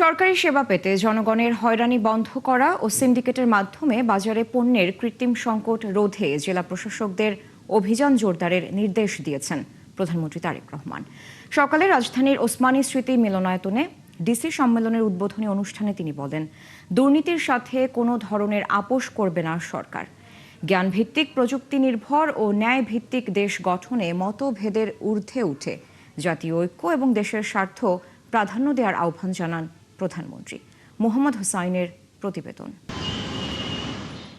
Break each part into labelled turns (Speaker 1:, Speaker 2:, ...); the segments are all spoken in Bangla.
Speaker 1: সরকারি সেবা পেতে জনগণের হয়রানি বন্ধ করা ও সিন্ডিকেটের মাধ্যমে বাজারে পণ্যের কৃত্রিম সংকট রোধে জেলা প্রশাসকদের অভিযান জোরদারের নির্দেশ দিয়েছেন প্রধানমন্ত্রী তারেক রহমান। সকালে রাজধানীর ওসমানী স্মৃতি মিলনায়তনে ডিসি সম্মেলনের উদ্বোধনী অনুষ্ঠানে তিনি বলেন, দুর্নীতির সাথে কোনো ধরনের আপোষ করবে না সরকার। জ্ঞানভিত্তিক, প্রযুক্তি নির্ভর ও ন্যায় ভিত্তিক দেশ গঠনে মতভেদের ঊর্ধ্বে উঠে জাতীয় ঐক্য এবং দেশের স্বার্থ প্রাধান্য দেওয়ার আহ্বান জানান প্রধানমন্ত্রী। মোহাম্মদ হোসাইনের প্রতিবেদন।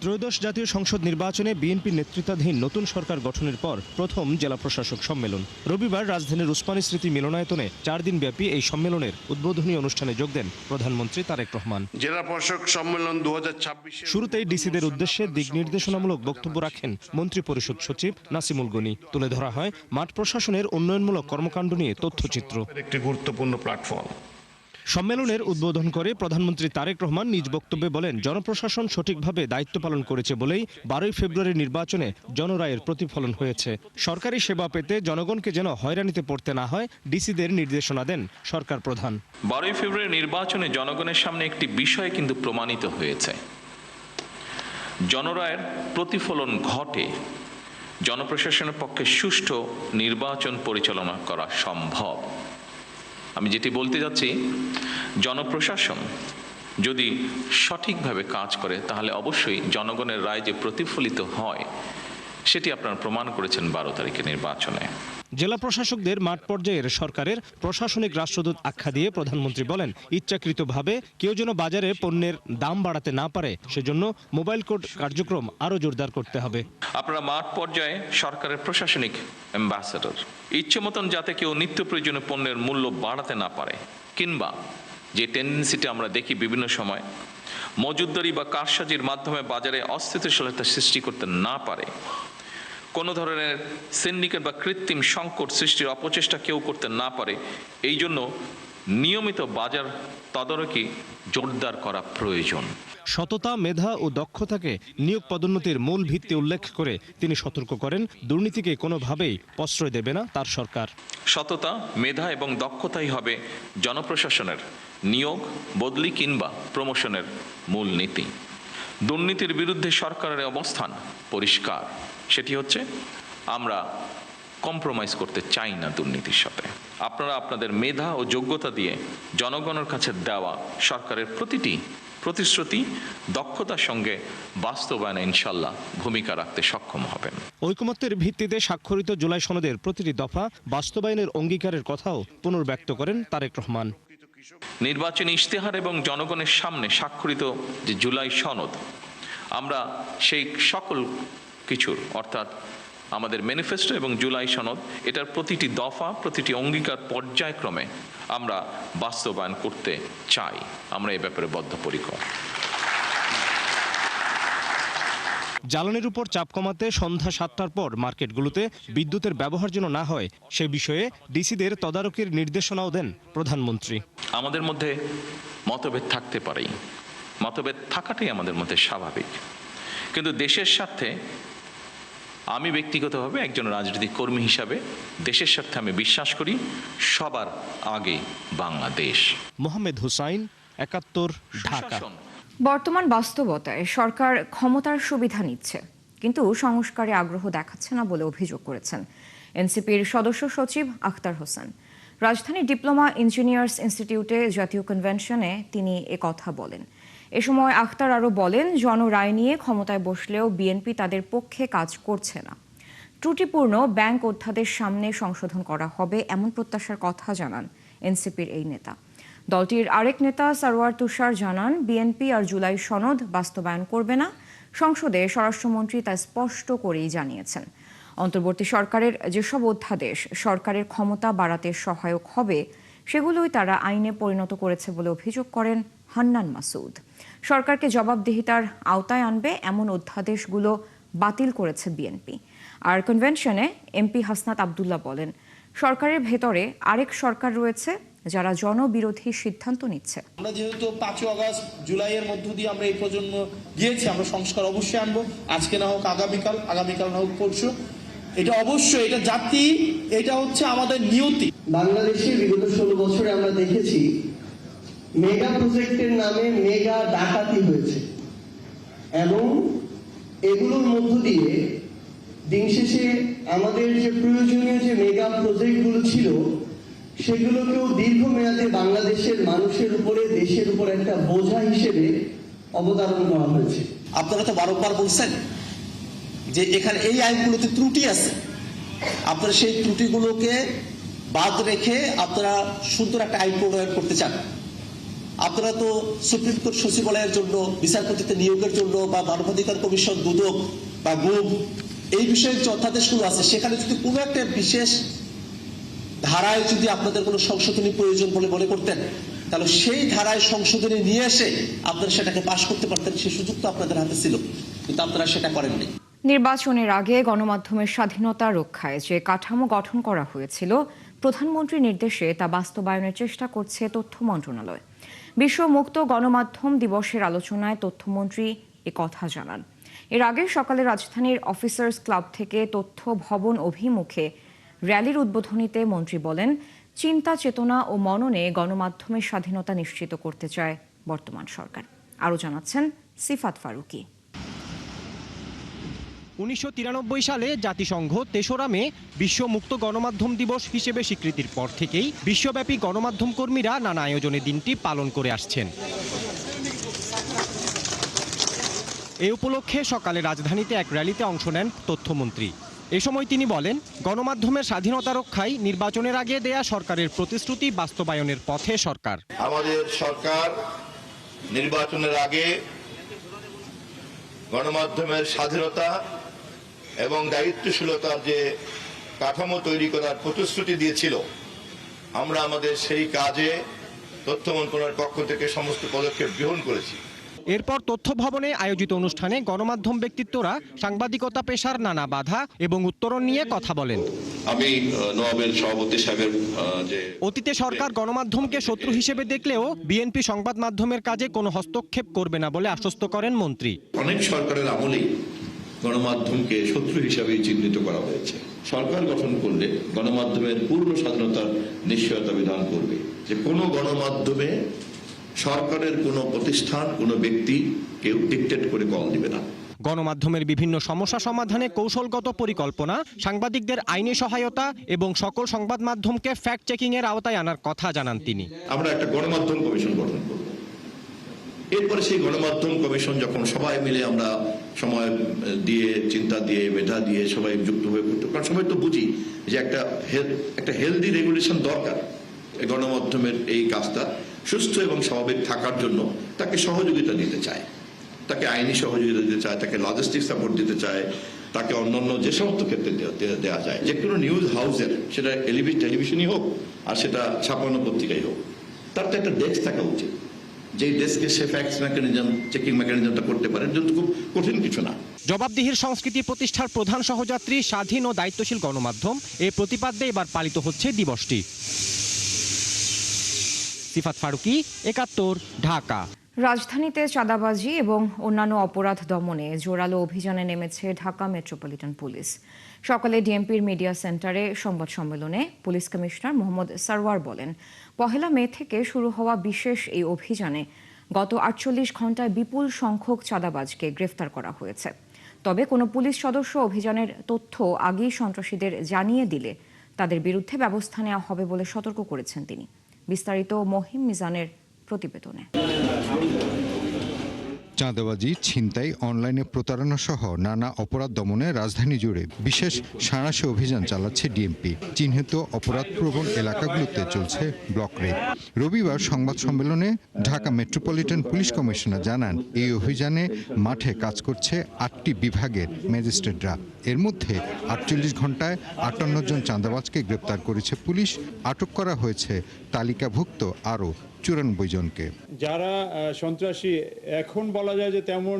Speaker 2: ত্রয়োদশ জাতীয় সংসদ নির্বাচনে বিএনপি নেতৃত্বাধীন নতুন সরকার গঠনের পর প্রথম জেলা প্রশাসক সম্মেলন। রবিবার রাজধানীর ওসমানী স্মৃতি মিলনায়তনে 4 দিনব্যাপী এই সম্মেলনের উদ্বোধনী অনুষ্ঠানে যোগ দেন প্রধানমন্ত্রী তারেক রহমান।
Speaker 3: জেলা প্রশাসক সম্মেলন 2026
Speaker 2: শুরুতেই ডিসিদের উদ্দেশ্যে দিক নির্দেশনামূলক বক্তব্য রাখেন মন্ত্রী পরিষদ সচিব নাসিমুল গনি। তুলে ধরা হয় মাঠ প্রশাসনের উন্নয়নমূলক কর্মকাণ্ড নিয়ে তথ্যচিত্র।
Speaker 3: একটি গুরুত্বপূর্ণ প্ল্যাটফর্ম।
Speaker 2: সম্মেলনের উদ্বোধন করে প্রধানমন্ত্রী তারেক রহমান নিজ বক্তব্যে বলেন, জনপ্রশাসন সঠিকভাবে দায়িত্ব পালন করেছে বলেই 12 ফেব্রুয়ারি নির্বাচনে জনরায়ের প্রতিফলন হয়েছে। সরকারি সেবা পেতে জনগণকে যেন হয়রানিতে পড়তে না হয়, ডিসিদের নির্দেশনা দেন সরকার প্রধান।
Speaker 4: 12 ফেব্রুয়ারি নির্বাচনে জনগণের সামনে একটি বিষয় কিন্তু প্রমাণিত হয়েছে, জনরায়ের প্রতিফলন ঘটে, জনপ্রশাসনের পক্ষে সুষ্ঠু নির্বাচন পরিচালনা করা সম্ভব। আমি যেটি বলতে যাচ্ছি, জনপ্রশাসন যদি সঠিকভাবে কাজ করে তাহলে অবশ্যই জনগণের রায় যে প্রতিফলিত হয় সেটি আপনারা প্রমাণ করেছেন 12 তারিখের নির্বাচনে।
Speaker 2: জেলা প্রশাসকদের মাঠ পর্যায়ের সরকারের প্রশাসনিক রাষ্ট্রদূত আখ্যা দিয়ে প্রধানমন্ত্রী বলেন, ইচ্ছাকৃতভাবে কেউ যেন বাজারে পণ্যের দাম বাড়াতে না পারে, সেজন্য মোবাইল কোড কার্যক্রম আরও জোরদার করতে হবে।
Speaker 4: আপনারা মাঠ পর্যায়ে সরকারের প্রশাসনিক অ্যাম্বাসেডর, ইচ্ছে মতন যাতে কেউ নিত্য প্রয়োজনীয় পণ্যের মূল্য বাড়াতে না পারে, কিংবা যে টেন্ডেন্সিটা আমরা দেখি বিভিন্ন সময় মজুতদারি বা কারসাজির মাধ্যমে বাজারে অস্থিতিশীলতা সৃষ্টি করতে না পারে, কোনো ধরনের সিন্ডিকেট বা কৃত্রিম সংকট সৃষ্টির অপচেষ্টা কেউ করতে না পারে, এই জন্য নিয়মিত বাজার তদারকি জোরদার করা প্রয়োজন।
Speaker 2: সততা, মেধা ও দক্ষতাকে নিয়োগ পদোন্নতির মূল ভিত্তি উল্লেখ করে তিনি সতর্ক করেন, দুর্নীতিকে কোনোভাবেই প্রশ্রয় দেবে না তার সরকার।
Speaker 4: সততা, মেধা এবং দক্ষতাই হবে জনপ্রশাসনের নিয়োগ, বদলি কিংবা প্রমোশনের মূল নীতি। দুর্নীতির বিরুদ্ধে সরকারের অবস্থান পরিষ্কার, সেটি হচ্ছে আমরা কম্প্রোমাইজ করতে চাই না দুর্নীতির সাথে। আপনারা আপনাদের মেধা ও যোগ্যতা দিয়ে জনগণের কাছে দেওয়া সরকারের প্রতিটি প্রতিশ্রুতি দক্ষতার সঙ্গে বাস্তবায়নে ইনশাল্লাহ ভূমিকা রাখতে সক্ষম হবেন।
Speaker 2: ঐকমত্যের ভিত্তিতে স্বাক্ষরিত জুলাই সনদের প্রতিটি দফা বাস্তবায়নের অঙ্গীকারের কথাও পুনর্ব্যক্ত করেন তারেক রহমান।
Speaker 4: নির্বাচনী ইশতেহার এবং জনগণের সামনে স্বাক্ষরিত যে জুলাই সনদ, আমরা সেই সকল কিছুর অর্থাৎ আমাদের ম্যানিফেস্টো এবং জুলাই সনদ, এটার প্রতিটি দফা, প্রতিটি অঙ্গীকার পর্যায়ক্রমে আমরা বাস্তবায়ন করতে চাই। আমরা এই ব্যাপারে বদ্ধপরিকর।
Speaker 2: জ্বালানির উপর চাপ কমাতে সন্ধ্যা 7টার পর মার্কেটগুলোতে বিদ্যুতের ব্যবহার যেন না হয়, সে বিষয়ে ডিসিদের তদারকির নির্দেশনাও দেন প্রধানমন্ত্রী।
Speaker 4: আমাদের মধ্যে মতভেদ থাকতে পারেই, মতভেদ থাকাটাই আমাদের মধ্যে স্বাভাবিক, কিন্তু দেশের স্বার্থে আমি ব্যক্তিগতভাবে একজন রাজনৈতিক কর্মী হিসাবে দেশের স্বার্থে আমি বিশ্বাস করি সবার আগে বাংলাদেশ।
Speaker 2: মোহাম্মদ হোসাইন, 71, ঢাকা।
Speaker 1: বর্তমান বাস্তবতায় সরকার ক্ষমতার সুবিধা নিচ্ছে, কিন্তু সংস্কারে আগ্রহ দেখাচ্ছে না বলে অভিযোগ করেছেন এনসিপির সদস্য সচিব আখতার হোসেন। রাজধানীর ডিপ্লোমা ইঞ্জিনিয়ার্স ইনস্টিটিউটে জাতীয় কনভেনশনে তিনি একথা বলেন। এ সময় আখতার আরও বলেন, জনরায় নিয়ে ক্ষমতায় বসলেও বিএনপি তাদের পক্ষে কাজ করছে না। ত্রুটিপূর্ণ ব্যাংক অধ্যাদেশ সামনে সংশোধন করা হবে এমন প্রত্যাশার কথা জানান এনসিপির এই নেতা। দলটির আরেক নেতা সারওয়ার তুষার জানান, বিএনপি আর জুলাই সনদ বাস্তবায়ন করবে না। সংসদে স্বরাষ্ট্রমন্ত্রী তা স্পষ্ট করেই জানিয়েছেন। অন্তর্বর্তী সরকারের যেসব অধ্যাদেশ সরকারের ক্ষমতা বাড়াতে সহায়ক হবে, সেগুলোই তারা আইনে পরিণত করেছে বলে অভিযোগ করেন হান্নান মাসুদ। সরকারকে জবাবদিহিতার আওতায় আনবে এমন অধ্যাদেশগুলো বাতিল করেছে বিএনপি। আর কনভেনশনে এমপি হাসনাত আব্দুল্লাহ বলেন, সরকারের ভেতরে আরেক সরকার রয়েছে যারা জনবিরোধী সিদ্ধান্ত নিচ্ছে।
Speaker 5: আমরা যেহেতু 5 আগস্ট জুলাইয়ের মধ্য দিয়ে আমরা এই প্রজন্ম গিয়েছি, আমরা সংস্কার অবশ্যই আনবো, আজকে না হোক আগামীকাল না হোক পরশু। এটা অবশ্যই, এটা জাতি, এটা হচ্ছে আমাদের নিয়তি।
Speaker 6: বাংলাদেশের বিগত 16 বছরে আমরা দেখেছি মেগা প্রজেক্টের নামে মেগা ডাকাতি হয়েছে এবং এগুলোর মধ্য দিয়ে দিন শেষে আমাদের যে প্রয়োজনীয় যে মেগা প্রজেক্টগুলো ছিল সেগুলোকেও দীর্ঘমেয়াদে বাংলাদেশের মানুষের উপরে, দেশের উপর একটা বোঝা হিসেবে অবতারণ করা হয়েছে।
Speaker 7: আপনারা তো বারবার বলছেন যে এখানে এই আইনগুলোতে ত্রুটি আছে, আপনারা সেই ত্রুটিগুলোকে বাদ রেখে আপনারা সুন্দর একটা আইন প্রণয়ন করতে চান। আপনারা তো সুপ্রিম কোর্ট সচিবালয়ের জন্য, বিচারপতিতে নিয়োগের জন্য বা মানবাধিকার কমিশন, দুদক বা গুম, এই বিষয়ে যে অধ্যাদেশগুলো আছে সেখানে যদি কোনো একটা বিশেষ ধারায় যদি আপনাদের কোনো সংশোধনী প্রয়োজন বলে মনে করতেন, তাহলে সেই ধারায় সংশোধনী নিয়ে এসে আপনারা সেটাকে পাশ করতে পারতেন। সেই সুযোগ তো আপনাদের হাতে ছিল, কিন্তু আপনারা সেটা করেননি।
Speaker 1: নির্বাচনের আগে গণমাধ্যমের স্বাধীনতা রক্ষায় যে কাঠামো গঠন করা হয়েছিল, প্রধানমন্ত্রীর নির্দেশে তা বাস্তবায়নের চেষ্টা করছে তথ্য মন্ত্রণালয়। বিশ্ব মুক্ত গণমাধ্যম দিবসের আলোচনায় তথ্যমন্ত্রী কথা জানান। এর আগে সকালে রাজধানীর অফিসার্স ক্লাব থেকে তথ্য ভবন অভিমুখে র্যালির উদ্বোধনীতে মন্ত্রী বলেন, চিন্তা, চেতনা ও মননে গণমাধ্যমের স্বাধীনতা নিশ্চিত করতে চায় বর্তমান সরকার। আরও জানাচ্ছেন সিফাত ফারুকী।
Speaker 2: 1993 সালে জাতিসংঘ ৩রা মে বিশ্ব মুক্ত গণমাধ্যম দিবস হিসেবে স্বীকৃতির পর থেকেই বিশ্বব্যাপী গণমাধ্যম কর্মীরা নানা আয়োজনে দিনটি পালন করে আসছেন। এই উপলক্ষে সকালে রাজধানীতে এক র্যালিতে অংশ নেন তথ্যমন্ত্রী। এ সময় তিনি বলেন, গণমাধ্যমের স্বাধীনতা রক্ষায় নির্বাচনের আগে দেয়া সরকারের প্রতিশ্রুতি বাস্তবায়নের পথে সরকার।
Speaker 8: আমাদের সরকার নির্বাচনের আগে গণমাধ্যমের স্বাধীনতা এবং দায়িত্বশীলতার যে কাঠামো তৈরি করার প্রতিশ্রুতি দিয়েছিল, আমরা আমাদের সেই কাজে তথ্য মন্ত্রণালয়ের পক্ষ থেকে সমস্ত পদক্ষেপ গ্রহণ করেছি।
Speaker 2: এরপর তথ্য ভবনে আয়োজিত অনুষ্ঠানে গণমাধ্যম ব্যক্তিত্বরা সাংবাদিকতা পেশার নানা বাধা এবং উত্তরণ নিয়ে কথা বলেন।
Speaker 8: আমি নওয়াবের সভাপতি সাহেবের
Speaker 2: অতীতে সরকার গণমাধ্যমকে শত্রু হিসেবে দেখলেও বিএনপি সংবাদ মাধ্যমের কাজে কোনো হস্তক্ষেপ করবে না বলে আশ্বস্ত করেন মন্ত্রী।
Speaker 8: অনেক সরকারের আমলেই গণমাধ্যমকে শত্রু হিসাবে চিহ্নিত করা হয়েছে। সরকার গঠন করলে গণমাধ্যমের পূর্ণ স্বাধীনতার নিশ্চয়তা বিধান করবে যে কোনো গণমাধ্যমে সরকারের কোনো প্রতিষ্ঠান, কোনো ব্যক্তি কেউ ডিকটেট করে কল দিবে না।
Speaker 2: গণমাধ্যমের বিভিন্ন সমস্যা সমাধানে কৌশলগত পরিকল্পনা, সাংবাদিকদের আইনি সহায়তা এবং সকল সংবাদ মাধ্যমকে ফ্যাক্ট চেকিং এর আওতায় আনার কথা জানান তিনি।
Speaker 8: আমরা একটা গণমাধ্যম কমিশন গঠন করব। এরপরে সেই গণমাধ্যম কমিশন যখন সবাই মিলে আমরা সময় দিয়ে, চিন্তা দিয়ে, মেধা দিয়ে সবাই যুক্ত হয়ে করতে, কারণ সবাই তো বুঝি যে একটা হেলদি রেগুলেশন দরকার। গণমাধ্যমের এই কাজটা সুস্থ এবং স্বাভাবিক থাকার জন্য তাকে সহযোগিতা দিতে চায়, তাকে আইনি সহযোগিতা দিতে চায়, তাকে লজিস্টিক সাপোর্ট দিতে চায়, তাকে অন্যান্য যে সমস্ত ক্ষেত্রে দেওয়া যায়। যে কোনো নিউজ হাউসের, সেটা টেলিভিশনই হোক আর সেটা ছাপানো পত্রিকাই হোক, তার তো একটা ডেস্ক থাকা উচিত, যেই ডেস্কে সে ফ্যাক্টস মেকানিজম, চেকিং মেকানিজমটা করতে পারে, কিন্তু খুব কঠিন কিছু না।
Speaker 2: জবাবদিহির সংস্কৃতি প্রতিষ্ঠার প্রধান সহযাত্রী স্বাধীন ও দায়িত্বশীল গণমাধ্যম, এই প্রতিপাদ্যে এবার পালিত হচ্ছে দিবসটি। সিফাত ফারুকী, ৭১, ঢাকা।
Speaker 1: রাজধানীতে চাঁদাবাজি এবং অন্যান্য অপরাধ দমনে জোরালো অভিযানে নেমেছে ঢাকা মেট্রোপলিটন পুলিশ। সকালে ডিএমপির মিডিয়া সেন্টারে সংবাদ সম্মেলনে পুলিশ কমিশনার মোহাম্মদ সরওয়ার বলেন, ১ মে থেকে শুরু হওয়া বিশেষ এই অভিযানে গত ৪৮ ঘণ্টায় বিপুল সংখ্যক চাঁদাবাজকে গ্রেফতার করা হয়েছে। তবে কোনো পুলিশ সদস্য অভিযানের তথ্য আগেই সন্ত্রাসীদের জানিয়ে দিলে তাদের বিরুদ্ধে ব্যবস্থা নেওয়া হবে বলে সতর্ক করেছেন তিনি। বিস্তারিত মহিম মিজানের প্রতিবেদনে।
Speaker 9: চাঁদাবাজি, ছিনতাই, অনলাইনে প্রতারণা সহ নানা অপরাধ দমনে রাজধানী জুড়ে বিশেষ সাঁড়াশি অভিযান চালাচ্ছে ডিএমপি। চিহ্নিত অপরাধপ্রবণ এলাকাগুলোতে চলছে ব্লক রেড। রবিবার সংবাদ সম্মেলনে ঢাকা মেট্রোপলিটন পুলিশ কমিশনার জানান, এই অভিযানে মাঠে কাজ করছে ৮টি বিভাগের ম্যাজিস্ট্রেটরা। এর মধ্যে ৪৮ ঘণ্টায় ৫৮ জন চাঁদাবাজকে গ্রেপ্তার করেছে পুলিশ। আটক করা হয়েছে তালিকাভুক্ত আরও ৯৪ জনকে।
Speaker 10: যারা সন্ত্রাসী, এখন বলা যায় যে তেমন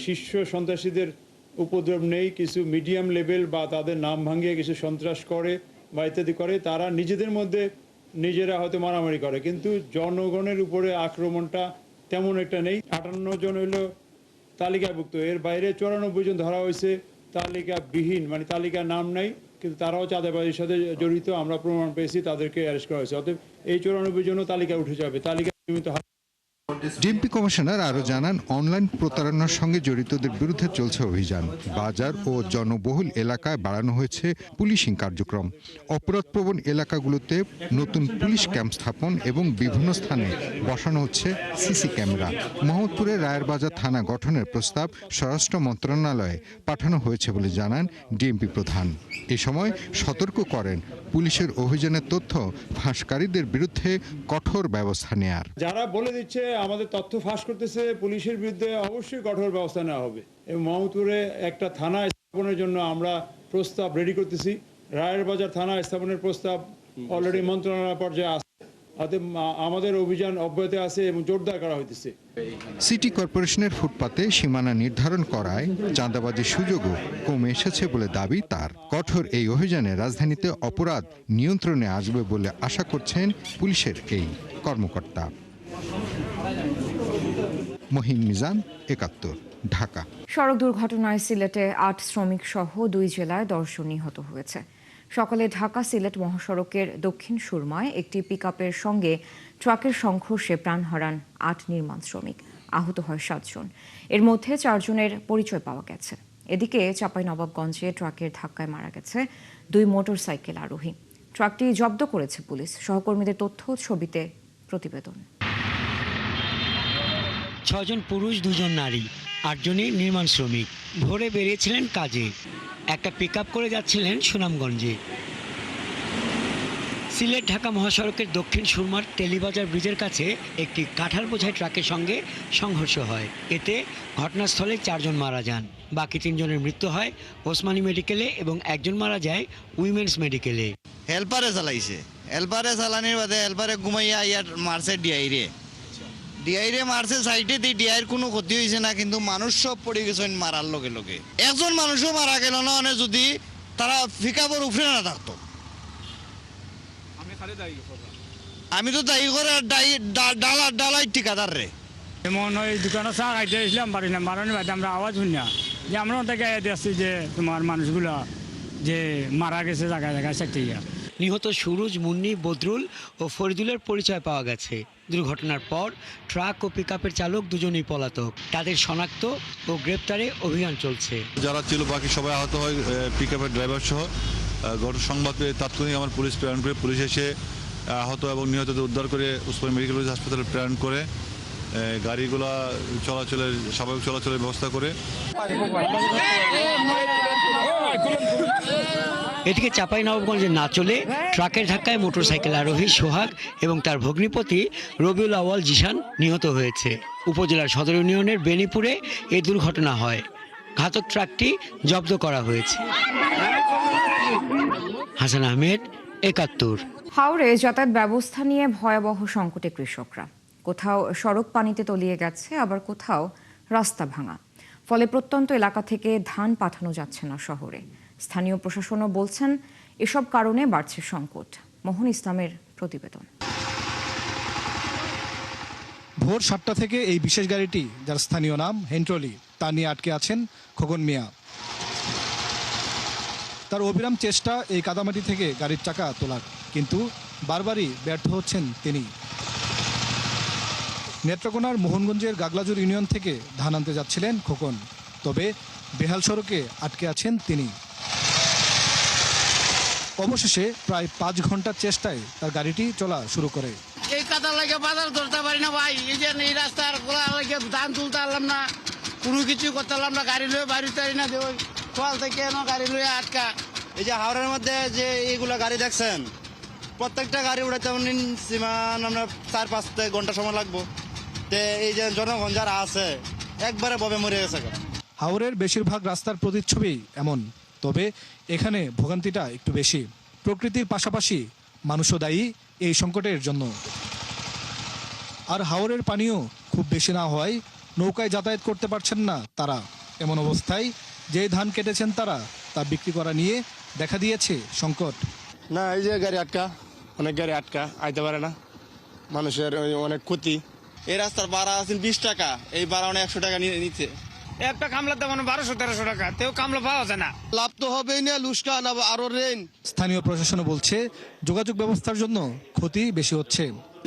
Speaker 10: শীর্ষ সন্ত্রাসীদের উপদ্রব নেই, কিছু মিডিয়াম লেভেল বা তাদের নাম ভাঙিয়ে কিছু সন্ত্রাস করে বা ইত্যাদি করে, তারা নিজেদের মধ্যে নিজেরা হয়তো মারামারি করে, কিন্তু জনগণের উপরে আক্রমণটা তেমন একটা নেই। ৫৮ জন হইল তালিকাভুক্ত, এর বাইরে ৯৪ জন ধরা হয়েছে তালিকাবিহীন, মানে তালিকার নাম নাই, কিন্তু তারাও চাঁদাবাজির সাথে জড়িত, আমরা প্রমাণ পেয়েছি, তাদেরকে অ্যারেস্ট করা হয়েছে। অতএব এই ৯৪ জনও তালিকা উঠে যাবে। তালিকা সীমিত।
Speaker 9: ডিএমপি কমিশনার আরও জানান, অনলাইন প্রতারণার সঙ্গে জড়িতদের বিরুদ্ধে চলছে অভিযান। বাজার ও জনবহুল এলাকায় বাড়ানো হয়েছে পুলিশিং কার্যক্রম। অপরাধপ্রবণ এলাকাগুলোতে নতুন পুলিশ ক্যাম্প স্থাপন এবং বিভিন্ন স্থানে বসানো হচ্ছে সিসি ক্যামেরা। মোহাম্মদপুরে রায়েরবাজার থানা গঠনের প্রস্তাব স্বরাষ্ট্র মন্ত্রণালয়ে পাঠানো হয়েছে বলে জানান ডিএমপি প্রধান। এ সময় সতর্ক করেন, পুলিশের অভিযানের তথ্য ফাঁসকারীদের বিরুদ্ধে কঠোর ব্যবস্থা নেয়ার।
Speaker 10: যারা বলে দিচ্ছে আমাদের তথ্য ফাঁস করতেছে, পুলিশের বিরুদ্ধে অবশ্যই কঠোর ব্যবস্থা নেওয়া হবে। এবং মোহাম্মদপুরে একটা থানা স্থাপনের জন্য আমরা প্রস্তাব রেডি করতেছি। রায়েরবাজার থানা স্থাপনের প্রস্তাব অলরেডি মন্ত্রণালয় পর্যায়ে আছে। অতএব আমাদের অভিযান অব্যাহত আছে এবং জোরদার করা হইতেছে।
Speaker 9: সিটি কর্পোরেশনের ফুটপাতে সীমানা নির্ধারণ করায় চাঁদাবাজির সুযোগও কমে এসেছে বলে দাবি তার। কঠোর এই অভিযানে রাজধানীতে অপরাধ নিয়ন্ত্রণে আসবে বলে আশা করছেন পুলিশের এই কর্মকর্তা। মহিন মিজান, ৭১, ঢাকা।
Speaker 1: সড়ক দুর্ঘটনায় সিলেটে ৮ শ্রমিক সহ ২ জেলায় ১০ জন নিহত হয়েছে। সকালে ঢাকা সিলেট মহাসড়কের দক্ষিণ সুরমায় একটি পিকআপের সঙ্গে ট্রাকের সংঘর্ষে প্রাণ হারান ৮ নির্মাণ শ্রমিক। আহত হয় ৭ জন। এর মধ্যে ৪ জনের পরিচয় পাওয়া গেছে। এদিকে চাঁপাইনবাবগঞ্জে ট্রাকের ধাক্কায় মারা গেছে ২ মোটরসাইকেল আরোহী। ট্রাকটি জব্দ করেছে পুলিশ। সহকর্মীদের তথ্য ছবিতে প্রতিবেদন।
Speaker 11: ৬ জন পুরুষ, ২ জন নারী, ৮ জনই নির্মাণ শ্রমিক। ভোরে বেরিয়েছিলেন কাজে, একটা পিকআপ করে যাচ্ছিলেন সুনামগঞ্জে। সিলেট ঢাকা মহাসড়কের দক্ষিণ সুরমার তেলিবাজার ব্রিজের কাছে একটি কাঁঠাল বোঝাই ট্রাকের সঙ্গে সংঘর্ষ হয়। এতে ঘটনাস্থলে ৪ জন মারা যান। বাকি ৩ জনের মৃত্যু হয় ওসমানী মেডিকেলে এবং ১ জন মারা যায় উইমেন্স মেডিকেলে।
Speaker 12: হেল্পারে চালাইছে, হেল্পারে চালানির বাদে হেল্পারে ঘুমাইয়া ইয়ার মারছে ডিআইরে মারছে সাইডে দিয়ে। ডিআইর কোনো ক্ষতি হয়েছে না, কিন্তু মানুষ সব পড়ে গেছেন মারার লগে লগে। একজন মানুষও মারা গেল না, মানে যদি তারা পিকআপের উপরে না থাকতো। আমি তো দায়ী করে ডালাই ঠিকাদার রে।
Speaker 13: এমন ওই দোকানে চা খাইতে এসলাম, পারি না মারানোর বাদে আমরা আওয়াজ শুনি না যে আমরা থেকে আসছি যে তোমার মানুষগুলো যে মারা গেছে জায়গায় জায়গায় চারটিয়া।
Speaker 11: নিহত সুরুজ, মুন্নি, বদরুল ও ফরিদুলের পরিচয় পাওয়া গেছে। দুর্ঘটনার পর ট্রাক ও পিকআপের চালক দুজনেই পলাতক। তাদের শনাক্ত ও গ্রেপ্তারে অভিযান চলছে।
Speaker 14: যারা ছিল বাকি সবাই আহত হয়, পিকআপের ড্রাইভার সহ। সংবাদ পেয়ে তাৎক্ষণিক আমার পুলিশ প্রেরণ করে, পুলিশ এসে আহত এবং নিহতদের উদ্ধার করে ওসমানী মেডিকেল কলেজ হাসপাতালে প্রেরণ করে গাড়িগুলা চলাচলের স্বাভাবিক চলাচলের ব্যবস্থা করে।
Speaker 11: এদিকে চাঁপাইনবাবগঞ্জে না চলে ট্রাকের ধাক্কায় মোটরসাইকেল আরোহী সোহাগ এবং তার ভগ্নিপতি রবিউল আওয়াল জিশান নিহত হয়েছে। উপজেলার সদর ইউনিয়নের বেনিপুরে এই দুর্ঘটনা হয়। ঘাতক ট্রাকটি জব্দ করা হয়েছে। হাসান আহমেদ, ৭১।
Speaker 1: হাওরে যাতায়াত ব্যবস্থা নিয়ে ভয়াবহ সংকটে কৃষকরা। কোথাও সড়ক পানিতে তলিয়ে গেছে, আবার কোথাও রাস্তা ভাঙা। ফলে প্রত্যন্ত এলাকা থেকে ধান পাঠানো যাচ্ছে না শহরে। স্থানীয় প্রশাসনও বলছেন এসব কারণে বাড়ছে সংকট। মোহন ইসলামের প্রতিবেদন।
Speaker 15: ভোর ৭টা থেকে এই বিশেষ গাড়িটি, যার স্থানীয় নাম হেন্ট্রলি, তা নিয়ে আটকে আছেন খোকন মিয়া। তার অবিরাম চেষ্টা এই কাদামাটি থেকে গাড়ির চাকা তোলার, কিন্তু বারবারই ব্যর্থ হচ্ছেন তিনি। নেত্রকোনার মোহনগঞ্জের গাগলাজুর ইউনিয়ন থেকে ধান আনতে যাচ্ছিলেন খোকন, তবে বেহাল সড়কে আটকে আছেন তিনি। অবশেষে প্রায় ৫ ঘন্টার চেষ্টায় তার গাড়িটি চলা শুরু করে।
Speaker 16: এই কাদার লাগে বাজার ধরতে পারি না ভাই, এই যে এই রাস্তার গোলা লাগে ধান তুলতে পারলাম না, কোনো কিছু করতে পারলাম না, গাড়ি লয়ে বাড়ি পারি না, যে ওই সোয়াল থেকে গাড়ি লয়ে আটকা।
Speaker 12: এই যে হাওড়ের মধ্যে যে এইগুলা গাড়ি দেখছেন, প্রত্যেকটা গাড়ি উঠাতে সীমান আমরা ৪-৫ ঘন্টা সময় লাগবো। এই যে জনগণ যারা আছে একবারে ববে মরে গেছে।
Speaker 15: হাওরের বেশিরভাগ রাস্তার প্রতিচ্ছবি এমন, তবে এখানে ভোগান্তিটা একটু বেশি। প্রকৃতির পাশাপাশি মানুষও দায়ী এই সংকটের জন্য। আর হাওরের পানিও খুব বেশি না হওয়ায় নৌকায় যাতায়াত করতে পারছেন না তারা। এমন অবস্থায় যে ধান কেটেছেন তারা তা বিক্রি করা নিয়ে দেখা দিয়েছে সংকট।
Speaker 17: না, এই যে গাড়ি আটকা, অনেক গাড়ি আটকা, আইতে পারে না, মানুষের অনেক ক্ষতি।
Speaker 12: এই রাস্তার ভাড়া আছে ২০ টাকা, এই ভাড়া ১০০ টাকা নিয়ে নিচ্ছে।
Speaker 16: একটা কামলার দাম ১২০০-১৩০০ টাকা, তেও কামলা পাওয়া যায় না।
Speaker 12: লাভ তো হবেই না, লুস্কান আরো রেন।
Speaker 15: স্থানীয় প্রশাসন বলছে যোগাযোগ ব্যবস্থার জন্য ক্ষতি বেশি হচ্ছে।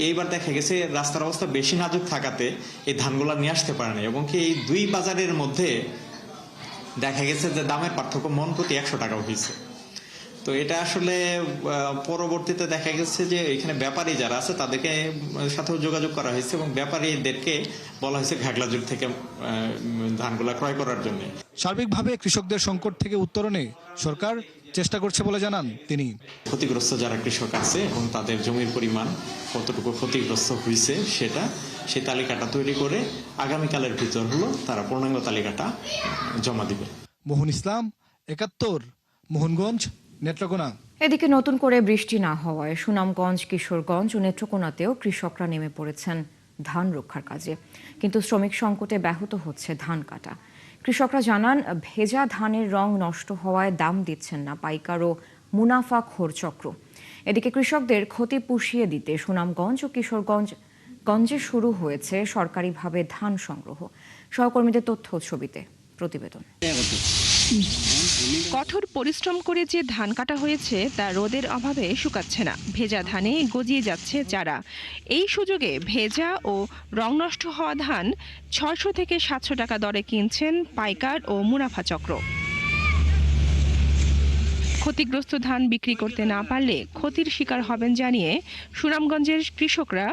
Speaker 18: এইবার দেখা গেছে রাস্তার অবস্থা বেশি নাজুক থাকাতে এই ধানগুলা নিয়ে আসতে পারে না, এবং কি এই দুই বাজারের মধ্যে দেখা গেছে যে দামের পার্থক্য মন প্রতি 100 টাকা হয়েছে। তো এটা আসলে পরবর্তীতে দেখা গেছে যে এখানে ব্যাপারী যারা আছে তাদেরকে সাথেও যোগাযোগ করা হয়েছে এবং ব্যাপারীদেরকে বলা হয়েছে ঘাগলাজুর থেকে ধানগুলা ক্রয় করার জন্য।
Speaker 15: সার্বিকভাবে কৃষকদের সংকট থেকে উত্তরণে সরকার চেষ্টা করছে বলে জানান তিনি।
Speaker 18: ক্ষতিগ্রস্ত যারা কৃষক আছে এবং তাদের জমির পরিমাণ কতটুকু ক্ষতিগ্রস্ত হয়েছে সেই তালিকাটা তৈরি করে আগামীকালের ভিতর তারা পূর্ণাঙ্গ তালিকাটা জমা দিবে।
Speaker 15: মোহন ইসলাম, ৭১, মোহনগঞ্জ, নেত্রকোনা।
Speaker 1: এদিকে নতুন করে বৃষ্টি না হওয়ায় সুনামগঞ্জ, কিশোরগঞ্জ ও নেত্রকোনাতেও কৃষকরা নেমে পড়েছেন ধান রক্ষার কাজে, কিন্তু শ্রমিক সংকটে ব্যাহত হচ্ছে ধান কাটা। কৃষকরা জানান, ভেজা ধানের রং নষ্ট হওয়ায় দাম দিচ্ছেন না পাইকার ও মুনাফাখোর চক্র। এদিকে কৃষকদের ক্ষতি পুষিয়ে দিতে সুনামগঞ্জ ও কিশোরগঞ্জে শুরু হয়েছে সরকারিভাবে ধান সংগ্রহ। সহকর্মীদের তথ্য ছবিতে প্রতিবেদন।
Speaker 19: কঠোর পরিশ্রম করে যে ধান কাটা হয়েছে তা রোদের অভাবে শুকাচ্ছে না, ভেজা ধানে গজিয়ে যাচ্ছে চারা। এই সুযোগে ভেজা ও রং নষ্ট হওয়া ধান ৬০০ থেকে ৭০০ টাকা দরে কিনছেন পাইকার ও মুনাফা চক্র। ক্ষতিগ্রস্ত ধান বিক্রি করতে না পারলে ক্ষতির শিকার হবেন জানিয়ে সুনামগঞ্জের কৃষকরা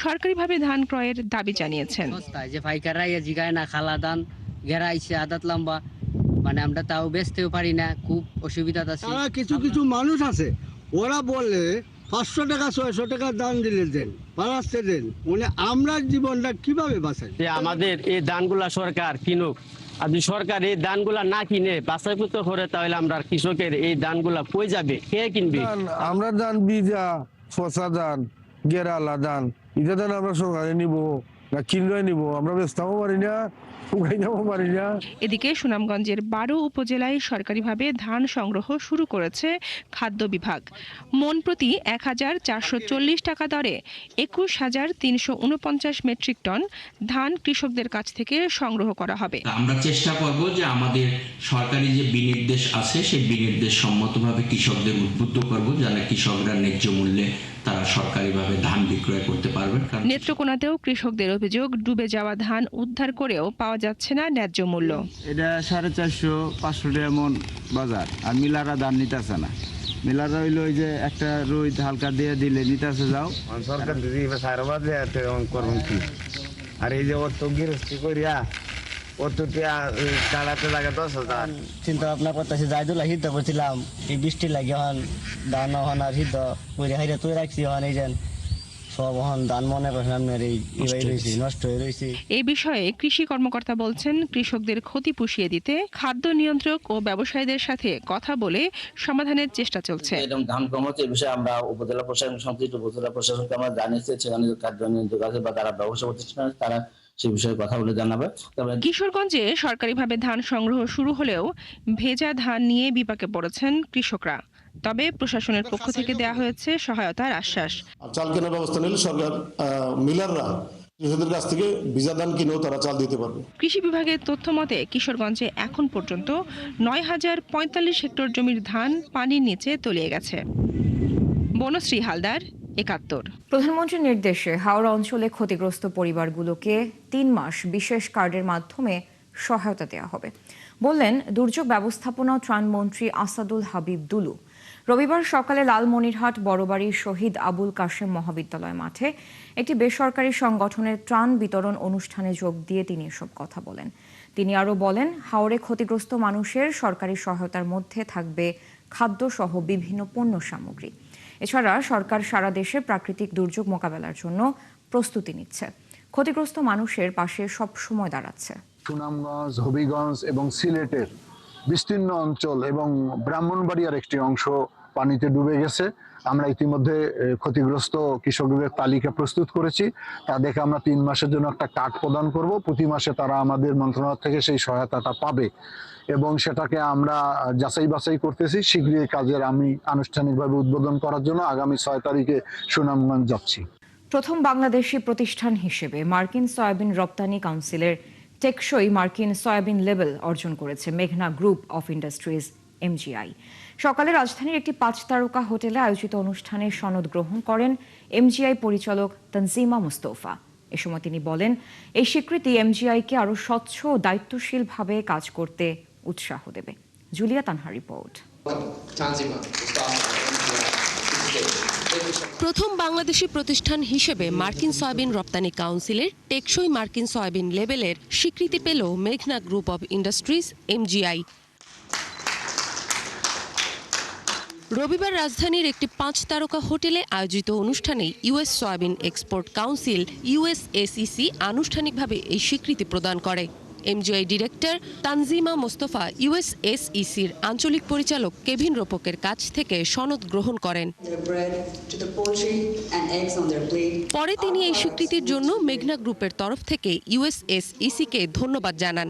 Speaker 19: সরকারিভাবে ধান ক্রয়ের দাবি জানিয়েছেন।
Speaker 20: যে পাইকাররা জিগায় না, খালা ধান ঘেরাইছে আদাত লম্বা, মানে আমরা তাও বেচতেও পারি না, খুব অসুবিধা আছে।
Speaker 21: কিছু মানুষ আছে ওরা বলে 500 টাকা 600 টাকা দাম দিলে দেন, বাড়াচ্ছে দেন, মানে আমরা জীবনটা কিভাবে বাঁচাই?
Speaker 22: আমাদের এই ধানগুলা সরকার কিনুক, আর যদি সরকার এই ধানগুলা না কিনে বাছাইপত্র করে তাহলে আমরা কৃষকের এই ধানগুলা কই যাবে, কে কিনবে?
Speaker 21: আমরা ধান বীজা, ফসা ধান, গেরালা ধান, এটা ধান আমরা সরকারে নিব না কিনলে নিব, আমরা বেচতেও পারি না।
Speaker 19: এদিকে সুনামগঞ্জের ১২ উপজেলায় সরকারিভাবে ধান সংগ্রহ শুরু করেছে খাদ্য বিভাগ। মন প্রতি ১,৪৪০ টাকা দরে ২১,৩৪৯ মেট্রিক টন ধান কৃষকদের কাছ থেকে সংগ্রহ করা হবে।
Speaker 23: আমরা চেষ্টা করব যে আমাদের সরকারি যে বিনির্দেশ আছে সেই বিনির্দেশ সম্মতভাবে কৃষকদের উদ্বুদ্ধ করব, যেন কৃষকরা ন্যায্য মূল্যে তারা সরকারিভাবে ধান বিক্রয় করতে পারবে।
Speaker 19: নেত্রকোনাতেও কৃষকদের অভিযোগ, ডুবে যাওয়া ধান উদ্ধার করেও পাওয়া যাচ্ছে না ন্যায্য মূল্য।
Speaker 24: এটা 450-500 টাকা মন বাজার, আর মিলারা ধান নিতেছে না। মিলারা হইলো ওই যে একটা রুই হালকা দিয়ে দিলে নিতেছে, যাও সরকার দিদি সারবা দেয় করবেন কি? আর এই যে অত গৃহস্থী করিয়া অত কাড়াতে লাগে 10,000।
Speaker 20: চিন্তা ভাবনা করতেছি, যাইদুল সিদ্ধ করছিলাম, এই বৃষ্টি লাগে হন ধান হন আর সিদ্ধ করে হাইরে তুই রাখছি হন, এই যেন সব হন ধান মনে করেন নষ্ট হয়ে রয়েছে।
Speaker 19: এই বিষয়ে কৃষি কর্মকর্তা বলছেন, কৃষকদের ক্ষতি পুষিয়ে দিতে খাদ্য নিয়ন্ত্রক ও ব্যবসায়ীদের সাথে কথা বলে সমাধানের চেষ্টা চলছে।
Speaker 23: ধান কর্মসূচি এই বিষয়ে আমরা উপজেলা প্রশাসন, সংশ্লিষ্ট উপজেলা প্রশাসনকে আমরা জানিয়েছি, সেখানে খাদ্য নিয়ন্ত্রক আছে বা তারা ব্যবসা প্রতিষ্ঠান তারা সেই বিষয়ে কথা বলে জানাবে।
Speaker 19: কিশোরগঞ্জে সরকারিভাবে ধান সংগ্রহ শুরু হলেও ভেজা ধান নিয়ে বিপাকে পড়েছেন কৃষকরা। তবে প্রশাসনের পক্ষ থেকে দেওয়া হয়েছে সহায়তার আশ্বাস।
Speaker 25: চাল কেনার ব্যবস্থা নিলে সরকার মিলাররা কৃষকদের কাছ থেকে ভিজা ধান কিনেও তারা চাল দিতে পারবে।
Speaker 19: কৃষি বিভাগের তথ্য মতে কিশোরগঞ্জে এখন পর্যন্ত ৯,০৪৫ হেক্টর জমির ধান পানির নিচে তলিয়ে গেছে। বনশ্রী হালদার, ৭১।
Speaker 1: প্রধানমন্ত্রীর নির্দেশে হাওড়া অঞ্চলে ক্ষতিগ্রস্ত পরিবারগুলোকে ৩ মাস বিশেষ কার্ডের মাধ্যমে সহায়তা দেওয়া হবে, বললেন দুর্যোগ ব্যবস্থাপনা ও ত্রাণমন্ত্রী আসাদুল হাবিব দুলু। রবিবার সকালে লালমনিরহাট বড়বাড়ির শহীদ আবুল কাশেম মহাবিদ্যালয় মাঠে একটি বেসরকারি সংগঠনের ত্রাণ বিতরণ অনুষ্ঠানে যোগ দিয়ে তিনি এসব কথা বলেন। তিনি আরও বলেন, হাওড়ে ক্ষতিগ্রস্ত মানুষের সরকারি সহায়তার মধ্যে থাকবে খাদ্যসহ বিভিন্ন পণ্য সামগ্রী। এছাড়া সরকার সারা দেশে প্রাকৃতিক দুর্যোগ মোকাবেলার জন্য প্রস্তুতি নিচ্ছে, ক্ষতিগ্রস্ত মানুষের পাশে সবসময় দাঁড়াচ্ছে।
Speaker 26: সুনামগঞ্জ, হবিগঞ্জ এবং সিলেটের বিস্তীর্ণ অঞ্চল এবং ব্রাহ্মণবাড়িয়ার একটি অংশ পানিতে ডুবে গেছে। আমরা ইতিমধ্যে ক্ষতিগ্রস্ত কৃষকদের তালিকা প্রস্তুত করেছি। তাদেরকে আমরা 3 মাসের জন্য একটা কার্ড প্রদান করব। প্রতি মাসে তারা আমাদের মন্ত্রণালয় থেকে সেই সহায়তাটা পাবে এবং সেটাকে আমরা যাচাই বাছাই করতেছি। শীঘ্রই কাজের আমি আনুষ্ঠানিকভাবে উদ্বোধন করার জন্য আগামী 6 তারিখে সুনামগঞ্জ যাচ্ছি।
Speaker 1: প্রথম বাংলাদেশি প্রতিষ্ঠান হিসেবে মার্কিন সয়াবিন রপ্তানি কাউন্সিলের টেকসই মার্কিন সয়াবিন লেবেল অর্জন করেছে মেঘনা গ্রুপ অফ ইন্ডাস্ট্রিজ, MGI। সকালে রাজধানীর একটি 5 তারকা হোটেলে আয়োজিত অনুষ্ঠানে সনদ গ্রহণ করেন এমজিআই পরিচালক তানজিমা মুস্তফা। এ সময় তিনি বলেন, এই স্বীকৃতি এমজিআইকে আরও স্বচ্ছ ও দায়িত্বশীলভাবে কাজ করতে উৎসাহ দেবে। Julia Tanha report.
Speaker 3: প্রথম বাংলাদেশি প্রতিষ্ঠান হিসেবে মার্কিন সয়াবিন রপ্তানি কাউন্সিলের টেকসই মার্কিন সয়াবিন লেবেলের স্বীকৃতি পেল মেঘনা গ্রুপ অব ইন্ডাস্ট্রিজ এমজিআই। রবিবার রাজধানীর একটি 5 তারকা হোটেলে আয়োজিত অনুষ্ঠানে ইউএস সয়াবিন এক্সপোর্ট কাউন্সিল ইউএসএসইসি আনুষ্ঠানিকভাবে এই স্বীকৃতি প্রদান করে। এমজিআই ডিরেক্টর তানজিমা মোস্তফা ইউএসএসইসির আঞ্চলিক পরিচালক কেভিন রোপকের কাছ থেকে সনদ গ্রহণ করেন। পরে তিনি এই স্বীকৃতির জন্য মেঘনা গ্রুপের তরফ থেকে ইউএসএসইসিকে ধন্যবাদ জানান।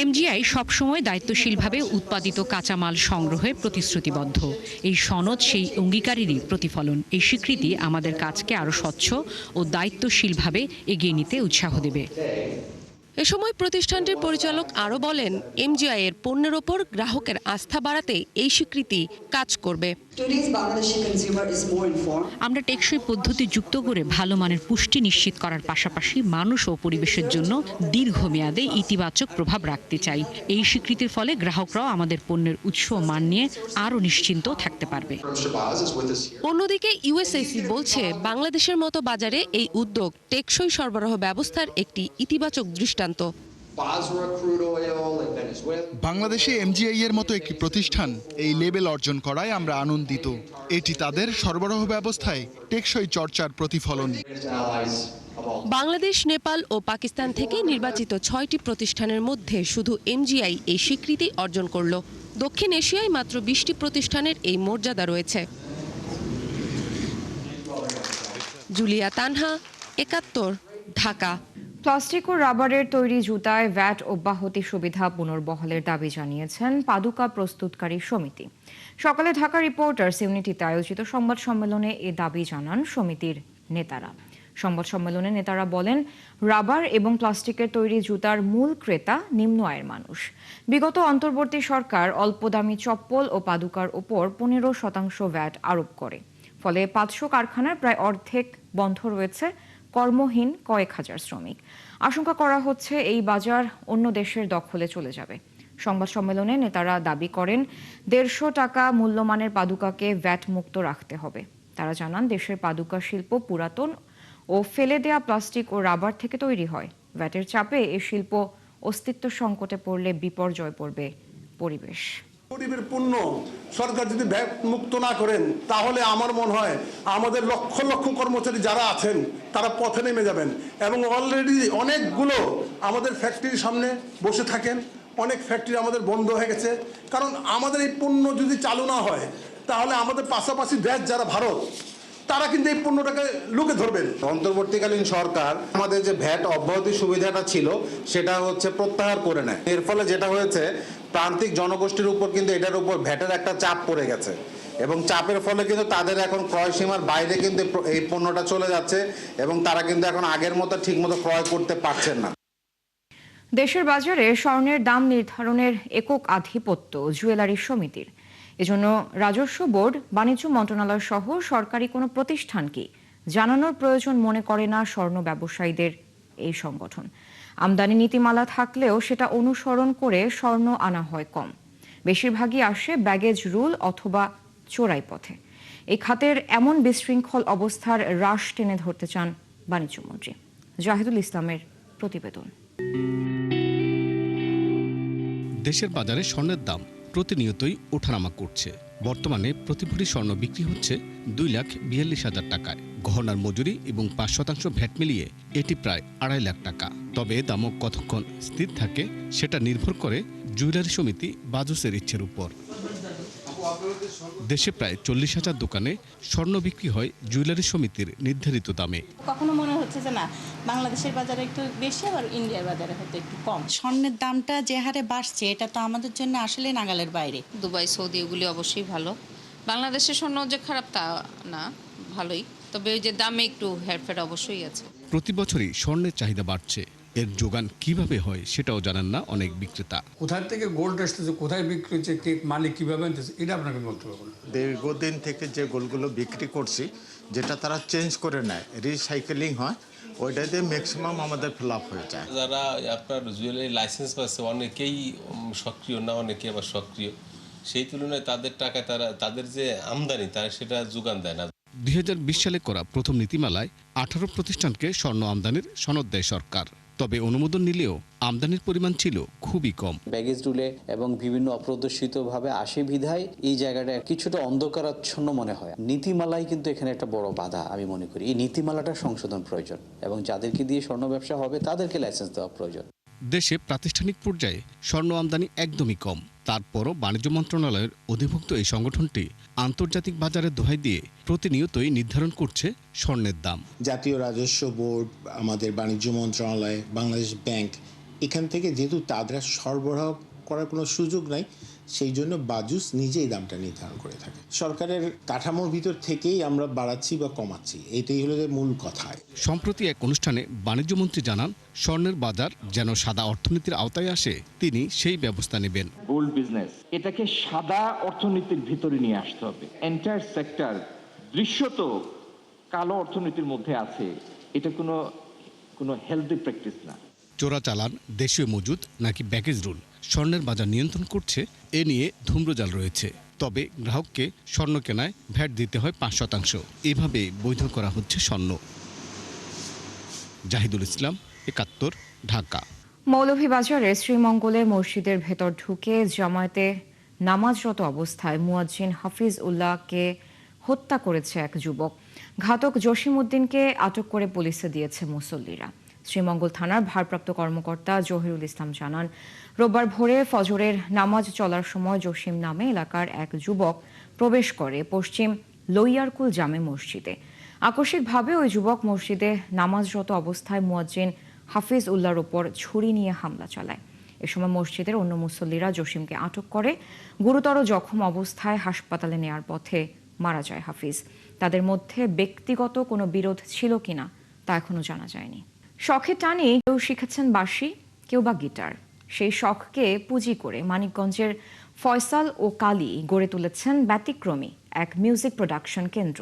Speaker 4: এমজিআই সবসময় দায়িত্বশীলভাবে উৎপাদিত কাঁচামাল সংগ্রহে প্রতিশ্রুতিবদ্ধ। এই সনদ সেই অঙ্গীকারেরই প্রতিফলন। এই স্বীকৃতি আমাদের কাজকে আরও স্বচ্ছ ও দায়িত্বশীলভাবে এগিয়ে নিতে উৎসাহ দেবে।
Speaker 3: এ সময় প্রতিষ্ঠানটির পরিচালক আরও বলেন, এমজিআই এর পণ্যের ওপর গ্রাহকের আস্থা বাড়াতে এই স্বীকৃতি কাজ করবে।
Speaker 4: আমরা টেকসই পদ্ধতি যুক্ত করে ভালো মানের পুষ্টি নিশ্চিত করার পাশাপাশি মানুষ ও পরিবেশের জন্য দীর্ঘমেয়াদে ইতিবাচক প্রভাব রাখতে চাই। এই স্বীকৃতির ফলে গ্রাহকরাও আমাদের পণ্যের উৎস ও মান নিয়ে আরও নিশ্চিন্ত থাকতে পারবে।
Speaker 3: অন্যদিকে ইউএসএসি বলছে, বাংলাদেশের মতো বাজারে এই উদ্যোগ টেকসই সরবরাহ ব্যবস্থার একটি ইতিবাচক দৃষ্টান্ত।
Speaker 5: বাংলাদেশে এমজিআই এর মতো একটি প্রতিষ্ঠান এই লেবেল অর্জন করায় আমরা আনন্দিত। এটি তাদের সরবরাহ ব্যবস্থায় টেকসই চর্চার প্রতিফলন।
Speaker 3: বাংলাদেশ, নেপাল ও পাকিস্তান থেকে নির্বাচিত 6টি প্রতিষ্ঠানের মধ্যে শুধু এমজিআই এই স্বীকৃতি অর্জন করল। দক্ষিণ এশিয়ায় মাত্র 20টি প্রতিষ্ঠানের এই মর্যাদা রয়েছে। জুলিয়া তানহা, 71, ঢাকা।
Speaker 1: প্লাস্টিক ও রাবারের তৈরি জুতায় ভ্যাট অব্যাহতি সুবিধা পুনর্বহালের দাবি জানিয়েছেন পাদুকা প্রস্তুতকারী সমিতি। সকালে ঢাকা রিপোর্টার্স ইউনিটিতে আয়োজিত সংবাদ সম্মেলনে এ দাবি জানান সমিতির নেতারা। সংবাদ সম্মেলনে নেতারা বলেন, রাবার এবং প্লাস্টিকের তৈরি জুতার মূল ক্রেতা নিম্ন আয়ের মানুষ। বিগত অন্তর্বর্তী সরকার অল্প দামি চপ্পল ও পাদুকার ওপর 15% ভ্যাট আরোপ করে। ফলে 500 কারখানার প্রায় অর্ধেক বন্ধ রয়েছে, কর্মহীন কয়েক হাজার শ্রমিক। আশঙ্কা করা হচ্ছে এই বাজার অন্য দেশের দখলে চলে যাবে। সংবাদ সম্মেলনে নেতারা দাবি করেন, 150 টাকা মূল্যমানের পাদুকাকে ভ্যাট মুক্ত রাখতে হবে। তারা জানান, দেশের পাদুকা শিল্প পুরাতন ও ফেলে দেয়া প্লাস্টিক ও রাবার থেকে তৈরি হয়। ভ্যাটের চাপে এ শিল্প অস্তিত্ব সংকটে পড়লে বিপর্যয় পড়বে পরিবেশ।
Speaker 25: গরিবের পণ্য সরকার যদি ভ্যাট মুক্ত না করেন, তাহলে আমার মনে হয় আমাদের লক্ষ লক্ষ কর্মচারী যারা আছেন তারা পথে নেমে যাবেন। এবং অলরেডি অনেকগুলো আমাদের ফ্যাক্টরির সামনে বসে থাকেন, অনেক ফ্যাক্টরি আমাদের বন্ধ হয়ে গেছে। কারণ আমাদের এই পণ্য যদি চালু না হয়, তাহলে আমাদের পাশাপাশি দেশ যারা ভারত, তারা কিন্তু এই পণ্যটাকে লুকে ধরবেন।
Speaker 6: অন্তর্বর্তীকালীন সরকার আমাদের যে ভ্যাট অব্যাহতি সুবিধাটা ছিল সেটা প্রত্যাহার করে নেয়। এর ফলে যেটা হয়েছে, প্রান্তিক জনগোষ্ঠীর উপর কিন্তু এটার উপর ভ্যাটের একটা চাপ পড়ে গেছে এবং চাপের ফলে কিন্তু তাদের এখন ক্রয় সীমার বাইরে কিন্তু এই পণ্যটা চলে যাচ্ছে এবং তারা কিন্তু এখন আগের মতো ঠিকমতো ক্রয় করতে পারছেন না।
Speaker 1: দেশের বাজারে স্বর্ণের দাম নির্ধারণের একক আধিপত্য জুয়েলারি সমিতির। এজন্য রাজস্ব বোর্ড, বাণিজ্য মন্ত্রণালয় সহ সরকারি কোনো প্রতিষ্ঠানকে জানানোর প্রয়োজন মনে করে না স্বর্ণ ব্যবসায়ীদের এই সংগঠন। আমদানি নীতিমালা থাকলেও সেটা অনুসরণ করে স্বর্ণ আনা হয় কম। বেশিরভাগই আসে ব্যাগেজ রুল অথবা চোরাই পথে। এই খাতের এমন বিশৃঙ্খল অবস্থার হ্রাস টেনে ধরতে চান বাণিজ্যমন্ত্রী। জাহিদুল ইসলামের প্রতিবেদন।
Speaker 7: দেশের বাজারে স্বর্ণের দাম প্রতিনিয়তই ওঠানামা করছে। বর্তমানে প্রতি ভরি স্বর্ণ বিক্রি হচ্ছে 2,42,000 টাকায়। গহনার মজুরি এবং 5% ভ্যাট মিলিয়ে এটি প্রায় 2.5 লাখ টাকা। তবে দামও কতক্ষণ স্থির থাকে সেটা নির্ভর করে জুয়েলারি সমিতি বাজুসের ইচ্ছের উপর। দেশে প্রায় 40,000 দোকানে স্বর্ণ বিক্রি হয় জুয়েলারি সমিতির নির্ধারিত দামে।
Speaker 8: কখনো মনে হচ্ছে যে না, বাংলাদেশের বাজারে একটু বেশি, আবার ইন্ডিয়ার বাজারে হয়তো একটু কম। স্বর্ণের দামটা যে হারে বাড়ছে, এটা তো আমাদের জন্য আসলে নাগালের বাইরে।
Speaker 27: দুবাই, সৌদি এগুলি অবশ্যই ভালো। বাংলাদেশের স্বর্ণ যে খারাপ তা না, ভালোই। তবে ওই যে দামে একটু হেরফের অবশ্যই আছে।
Speaker 7: প্রতি বছরই স্বর্ণের চাহিদা বাড়ছে। এর যোগান কিভাবে হয় সেটাও জানেন না অনেক বিক্রেতা।
Speaker 2: কোথায় থেকে গোল্ড আসতেছে, কোথায় বিক্রি হচ্ছে, কে মালিক কিভাবে আনতেছে, এটা আপনাকে বলতে পারবো না।
Speaker 9: দীর্ঘদিন থেকে যে গোলগুলো বিক্রি করছি, যেটা তারা চেঞ্জ করে নেয়, রিসাইকেলিং হয়, ওইটাতে ম্যাক্সিমাম আমাদের ফিল আপ হয়ে যায়।
Speaker 10: যারা আপনার জুয়েলারি লাইসেন্স পাচ্ছে অনেকেই সক্রিয় না, অনেকে আবার সক্রিয়, সেই তুলনায় তাদের টাকায় তাদের যে আমদানি তারা সেটা যোগান দেয় না।
Speaker 7: 2020 সালে করা প্রথম নীতিমালায় 18 প্রতিষ্ঠানকে স্বর্ণ আমদানির সনদ দেয় সরকার। তবে অনুমোদন নিলেও আমদানির পরিমাণ ছিল খুবই কম।
Speaker 11: ব্যাগেজ রুলে এবং বিভিন্ন অপ্রদর্শিতভাবে আসে বিধায় এই জায়গাটা কিছুটা অন্ধকারাচ্ছন্ন মনে হয়। নীতিমালাই কিন্তু এখানে একটা বড় বাধা আমি মনে করি। এই নীতিমালাটা সংশোধন প্রয়োজন এবং যাদেরকে দিয়ে স্বর্ণ ব্যবসা হবে তাদেরকে লাইসেন্স দেওয়া প্রয়োজন।
Speaker 7: দেশে প্রাতিষ্ঠানিক পর্যায়ে স্বর্ণ আমদানি একদমই কম। তারপরও বাণিজ্য মন্ত্রণালয়ের অধিভুক্ত এই সংগঠনটি আন্তর্জাতিক বাজারে দোহাই দিয়ে প্রতিনিয়তই নির্ধারণ করছে স্বর্ণের দাম।
Speaker 13: জাতীয় রাজস্ব বোর্ড, আমাদের বাণিজ্য মন্ত্রণালয়, বাংলাদেশ ব্যাংক, এখান থেকে যেহেতু তাদের সরবরাহ করার কোনো সুযোগ নাই, সেই জন্য বাজুস নিজেই দামটা নির্ধারণ করে থাকে। সরকারের কাঠামোর ভিতর থেকেই আমরা বাড়াচ্ছি বা কমাচ্ছি, এটাই হলো যে মূল কথা।
Speaker 7: সম্প্রতি এক অনুষ্ঠানে বাণিজ্যমন্ত্রী জানান, স্বর্ণের বাজার যেন সাদা অর্থনীতির আওতায় আসে তিনি সেই ব্যবস্থা নেবেন।
Speaker 14: গোল্ড বিজনেস এটাকে সাদা অর্থনীতির ভিতরে নিয়ে আসতে হবে। এন্টায়ার সেক্টর দৃশ্যত কালো অর্থনীতির মধ্যে আছে, এটা কোনো হেলদি প্র্যাকটিস না।
Speaker 7: চোরাচালান, দেশীয় মজুদ নাকি ব্যাগেজ রুল, স্বর্ণের বাজার নিয়ন্ত্রণ করছে এ নিয়ে ধূম্রজাল রয়েছে। তবে গ্রাহককে স্বর্ণ কেনায় ভ্যাট দিতে হয় 5%। এভাবে বৈধ করা হচ্ছে স্বর্ণ। জাহিদুল ইসলাম, 71, ঢাকা।
Speaker 1: মৌলভীবাজারে শ্রীমঙ্গলে মসজিদের ভেতর ঢুকে জামায়াতে নামাজরত অবস্থায় মুয়াজ্জিন হাফিজ উল্লাহকে হত্যা করেছে এক যুবক। ঘাতক জসিম উদ্দিনকে আটক করে পুলিশে দিয়েছে মুসল্লিরা। শ্রীমঙ্গল থানার ভারপ্রাপ্ত কর্মকর্তা জহিরুল ইসলাম জানান, রোববার ভোরে ফজরের নামাজ চলার সময় জসিম নামে এলাকার এক যুবক প্রবেশ করে পশ্চিম লইয়ারকুল জামে মসজিদে। আকস্মিকভাবে ওই যুবক মসজিদে নামাজরত অবস্থায় মুয়াজ্জিন হাফিজ উল্লাহর ওপর ছুরি নিয়ে হামলা চালায়। এ সময় মসজিদের অন্য মুসল্লিরা জসিমকে আটক করে গুরুতর জখম অবস্থায় হাসপাতালে নেয়ার পথে মারা যায় হাফিজ। তাদের মধ্যে ব্যক্তিগত কোনো বিরোধ ছিল কিনা তা এখনো জানা যায়নি। শখের টানে কেউ শিখেছেন বাঁশি, কেউ বা গিটার। সেই শখকে পুঁজি করে মানিকগঞ্জের ফয়সাল ও কালী গড়ে তুলেছেন ব্যতিক্রমী এক মিউজিক প্রোডাকশন কেন্দ্র,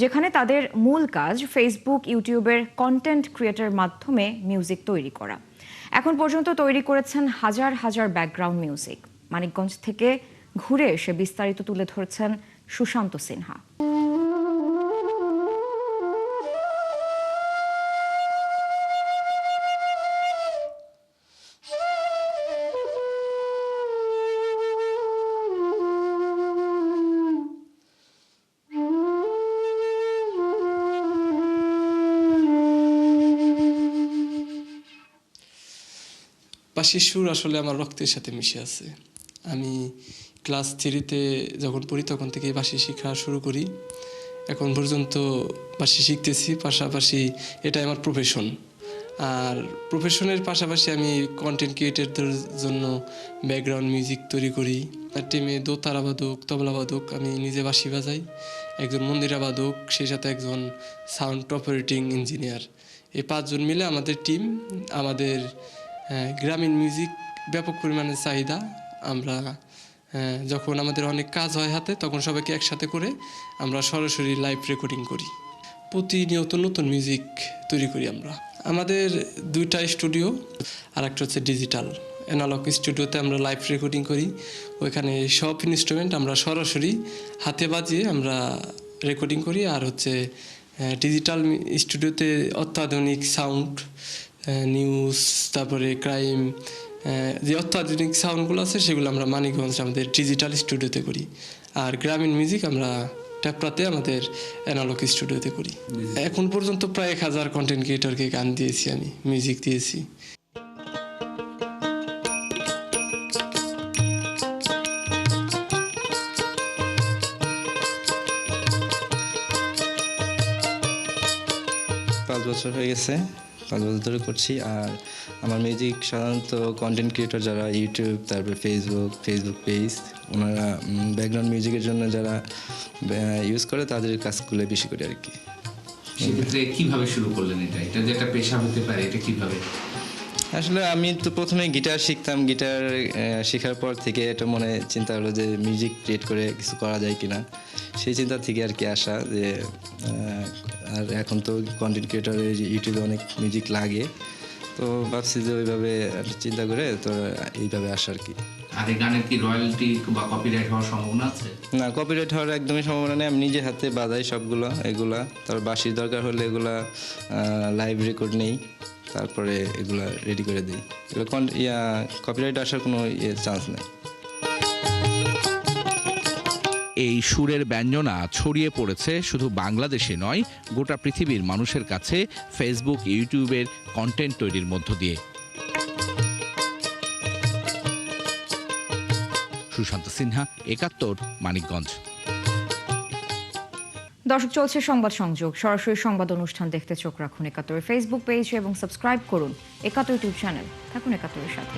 Speaker 1: যেখানে তাদের মূল কাজ ফেসবুক, ইউটিউবের কন্টেন্ট ক্রিয়েটর মাধ্যমে মিউজিক তৈরি করা। এখন পর্যন্ত তৈরি করেছেন হাজার হাজার ব্যাকগ্রাউন্ড মিউজিক। মানিকগঞ্জ থেকে ঘুরে এসে বিস্তারিত তুলে ধরেছেন সুশান্ত সিনহা।
Speaker 17: বাঁশির সুর আসলে আমার রক্তের সাথে মিশে আছে। আমি ক্লাস 3-তে যখন পড়ি তখন থেকেই বাঁশি শেখা শুরু করি। এখন পর্যন্ত বাঁশি শিখতেছি, পাশাপাশি এটাই আমার প্রফেশন। আর প্রফেশনের পাশাপাশি আমি কন্টেন্ট ক্রিয়েটরদের জন্য ব্যাকগ্রাউন্ড মিউজিক তৈরি করি। তার টিমে দোতারা বাদক, তবলা বাদক, আমি নিজে বাঁশি বাজাই, একজন মন্দিরা বাদক, সেই সাথে একজন সাউন্ড অপারেটিং ইঞ্জিনিয়ার। এই 5 জন মিলে আমাদের টিম। আমাদের গ্রামীণ মিউজিক ব্যাপক পরিমাণে চাহিদা। আমরা যখন আমাদের অনেক কাজ হয় হাতে, তখন সবাইকে একসাথে করে আমরা সরাসরি লাইভ রেকর্ডিং করি। প্রতিনিয়ত নতুন মিউজিক তৈরি করি আমরা। আমাদের 2টা স্টুডিও, আর একটা হচ্ছে ডিজিটাল। অ্যানালগ স্টুডিওতে আমরা লাইভ রেকর্ডিং করি, ওইখানে সব ইনস্ট্রুমেন্ট আমরা সরাসরি হাতে বাজিয়ে আমরা রেকর্ডিং করি। আর হচ্ছে ডিজিটাল স্টুডিওতে অত্যাধুনিক সাউন্ড, নিউজ, তারপরে ক্রাইম, যে অত্যাধুনিক সাউন্ডগুলো আছে সেগুলো আমরা মানিকগঞ্জ আমাদের ডিজিটাল স্টুডিওতে করি। আর গ্রামীণ মিউজিক আমরা ট্যাপরাতে আমাদের অ্যানালগ স্টুডিওতে করি। এখন পর্যন্ত প্রায় 1000 কন্টেন্ট ক্রিয়েটরকে গান দিয়েছি, আমি মিউজিক দিয়েছি।
Speaker 28: পাঁচ বছর হয়ে গেছে, 5 বছর ধরে করছি। আর আমার মিউজিক সাধারণত কন্টেন্ট ক্রিয়েটর যারা ইউটিউব, তারপরে ফেসবুক পেজ, ওনারা ব্যাকগ্রাউন্ড মিউজিকের জন্য যারা ইউজ করে তাদের কাজগুলো বেশি করি আর কি।
Speaker 29: সেক্ষেত্রে কীভাবে শুরু করলেন এটা যে একটা পেশা হতে পারে, এটা কীভাবে?
Speaker 28: আসলে আমি তো প্রথমে গিটার শিখতাম, গিটার শেখার পর থেকে এটা মনে চিন্তা হলো যে মিউজিক ক্রিয়েট করে কিছু করা যায় কিনা, সেই চিন্তা থেকে আর কি আসা যে আর এখন তো কন্টেন্ট ক্রিয়েটরে ইউটিউবে অনেক মিউজিক লাগে, তো ভাবছি যে ওইভাবে চিন্তা করে তো এইভাবে আসা আর কি।
Speaker 12: আর এই গানের কি রয়্যালটি বা কপিরাইট হওয়ার সম্ভাবনা আছে?
Speaker 28: না, কপিরাইট হওয়ার একদমই সম্ভাবনা নেই। আমি নিজে হাতে বাজাই সবগুলো, এগুলা তারপর বাঁশির দরকার হলে এগুলা লাইভ রেকর্ড নেই, তারপরে এগুলা রেডি করে দিই। এগুলো কপিরাইট আসার কোনো চান্স নেই।
Speaker 15: এই সুরের ব্যঞ্জনা ছড়িয়ে পড়েছে শুধু বাংলাদেশে নয়, গোটা পৃথিবীর মানুষের কাছে ফেসবুক, ইউটিউবের কন্টেন্ট তৈরির মধ্য দিয়ে। সুশান্ত সিনহা, ৭১, মানিকগঞ্জ।
Speaker 1: দর্শক, চলছে সংবাদ সংযোগ। সরাসরি সংবাদ অনুষ্ঠান দেখতে চোখ রাখুন ৭১ ফেসবুক পেজ এবং সাবস্ক্রাইব করুন ৭১ ইউটিউব চ্যানেল। থাকুন ৭১ সাথে।